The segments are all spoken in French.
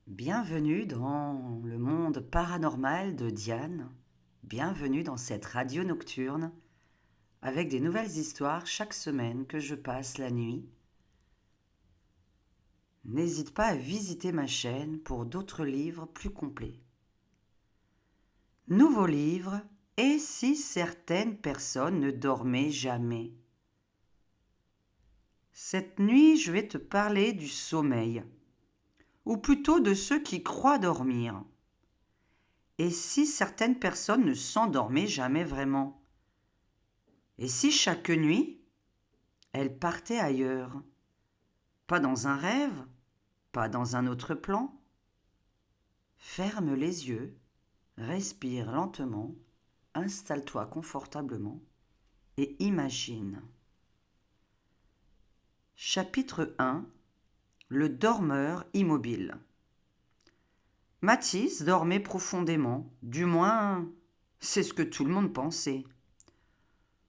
Bienvenue dans le monde paranormal de Diane. Bienvenue dans cette radio nocturne avec des nouvelles histoires chaque semaine que je passe la nuit. N'hésite pas à visiter ma chaîne pour d'autres livres plus complets. Nouveau livre, et si certaines personnes ne dormaient jamais? Cette nuit, je vais te parler du sommeil, ou plutôt de ceux qui croient dormir. Et si certaines personnes ne s'endormaient jamais vraiment? Et si chaque nuit, elles partaient ailleurs? Pas dans un rêve, pas dans un autre plan? Ferme les yeux, respire lentement, installe-toi confortablement et imagine. Chapitre 1. Le dormeur immobile. Mathis dormait profondément, du moins, c'est ce que tout le monde pensait.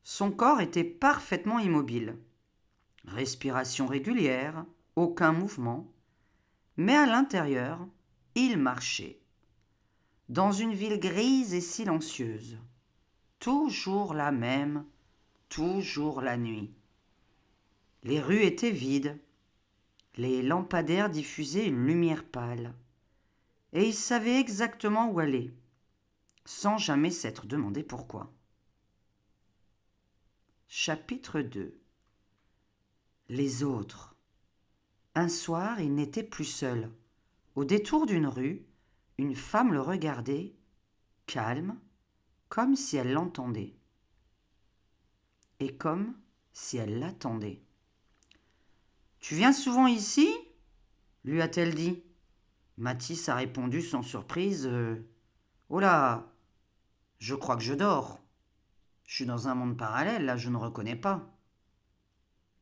Son corps était parfaitement immobile. Respiration régulière, aucun mouvement, mais à l'intérieur, il marchait. Dans une ville grise et silencieuse, toujours la même, toujours la nuit. Les rues étaient vides, les lampadaires diffusaient une lumière pâle, et il savait exactement où aller, sans jamais s'être demandé pourquoi. Chapitre 2. Les autres. Un soir, il n'était plus seul. Au détour d'une rue, une femme le regardait, calme, comme si elle l'entendait. Et comme si elle l'attendait. « Tu viens souvent ici ?» lui a-t-elle dit. Mathis a répondu sans surprise. « Oh là, je crois que je dors. Je suis dans un monde parallèle, là, je ne reconnais pas.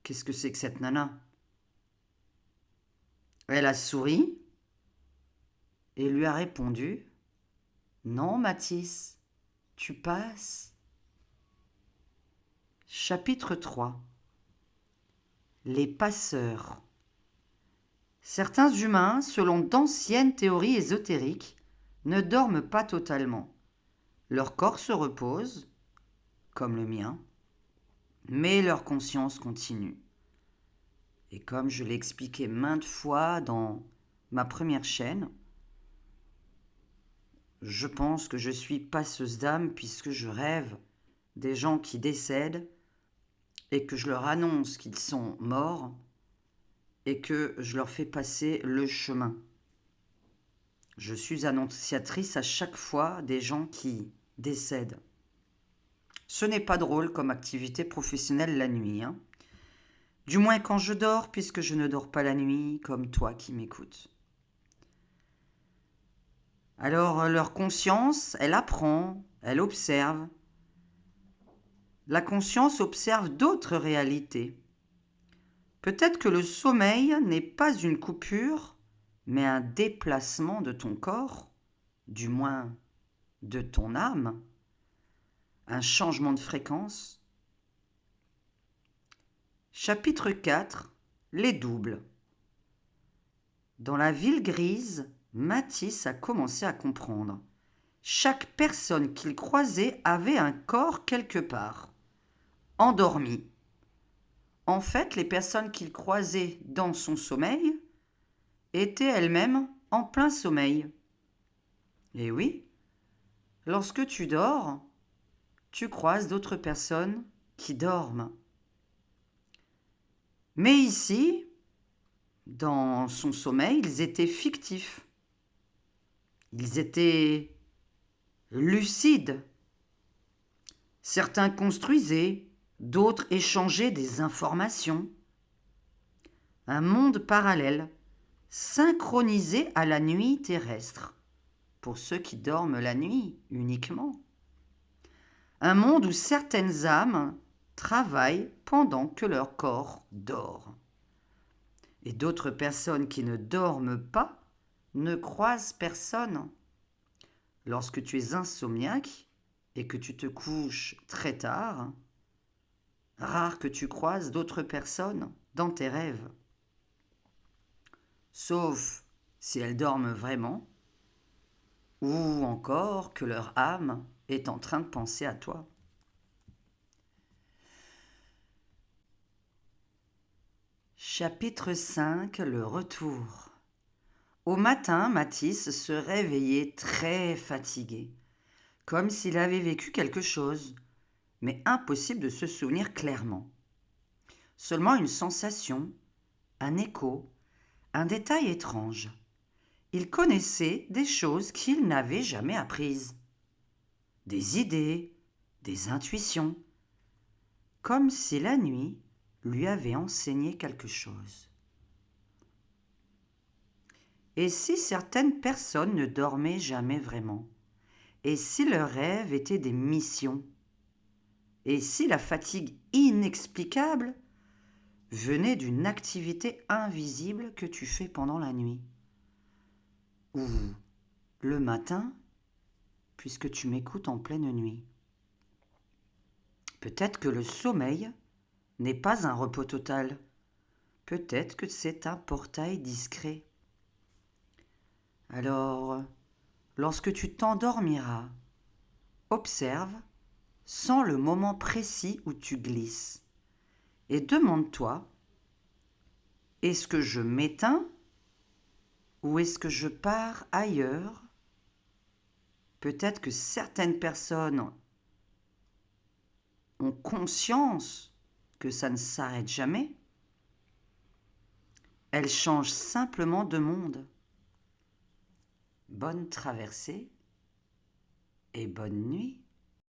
Qu'est-ce que c'est que cette nana ?» Elle a souri et lui a répondu. « Non, Mathis, tu passes. » Chapitre 3. Les passeurs. Certains humains, selon d'anciennes théories ésotériques, ne dorment pas totalement. Leur corps se repose, comme le mien, mais leur conscience continue. Et comme je l'ai expliqué maintes fois dans ma première chaîne, je pense que je suis passeuse d'âme puisque je rêve des gens qui décèdent et que je leur annonce qu'ils sont morts et que je leur fais passer le chemin. Je suis annonciatrice à chaque fois des gens qui décèdent. Ce n'est pas drôle comme activité professionnelle la nuit, hein. Du moins quand je dors, puisque je ne dors pas la nuit, comme toi qui m'écoutes. Alors leur conscience, elle apprend, elle observe. La conscience observe d'autres réalités. Peut-être que le sommeil n'est pas une coupure, mais un déplacement de ton corps, du moins de ton âme, un changement de fréquence. Chapitre 4. Les doubles. Dans la ville grise, Mathis a commencé à comprendre. Chaque personne qu'il croisait avait un corps quelque part, endormi. En fait, les personnes qu'il croisait dans son sommeil étaient elles-mêmes en plein sommeil. Et oui, lorsque tu dors, tu croises d'autres personnes qui dorment. Mais ici, dans son sommeil, ils étaient fictifs. Ils étaient lucides. Certains construisaient, d'autres échangeaient des informations. Un monde parallèle, synchronisé à la nuit terrestre, pour ceux qui dorment la nuit uniquement. Un monde où certaines âmes travaillent pendant que leur corps dort. Et d'autres personnes qui ne dorment pas ne croisent personne. Lorsque tu es insomniaque et que tu te couches très tard, rare que tu croises d'autres personnes dans tes rêves. Sauf si elles dorment vraiment, ou encore que leur âme est en train de penser à toi. Chapitre 5, le retour. Au matin, Mathis se réveillait très fatigué, comme s'il avait vécu quelque chose, mais impossible de se souvenir clairement. Seulement une sensation, un écho, un détail étrange. Il connaissait des choses qu'il n'avait jamais apprises. Des idées, des intuitions, comme si la nuit lui avait enseigné quelque chose. Et si certaines personnes ne dormaient jamais vraiment? Et si leurs rêves étaient des missions? Et si la fatigue inexplicable venait d'une activité invisible que tu fais pendant la nuit? Ou le matin, puisque tu m'écoutes en pleine nuit? Peut-être que le sommeil n'est pas un repos total. Peut-être que c'est un portail discret. Alors, lorsque tu t'endormiras, observe sans le moment précis où tu glisses et demande-toi, est-ce que je m'éteins ou est-ce que je pars ailleurs? Peut-être que certaines personnes ont conscience que ça ne s'arrête jamais. Elles changent simplement de monde. Bonne traversée et bonne nuit.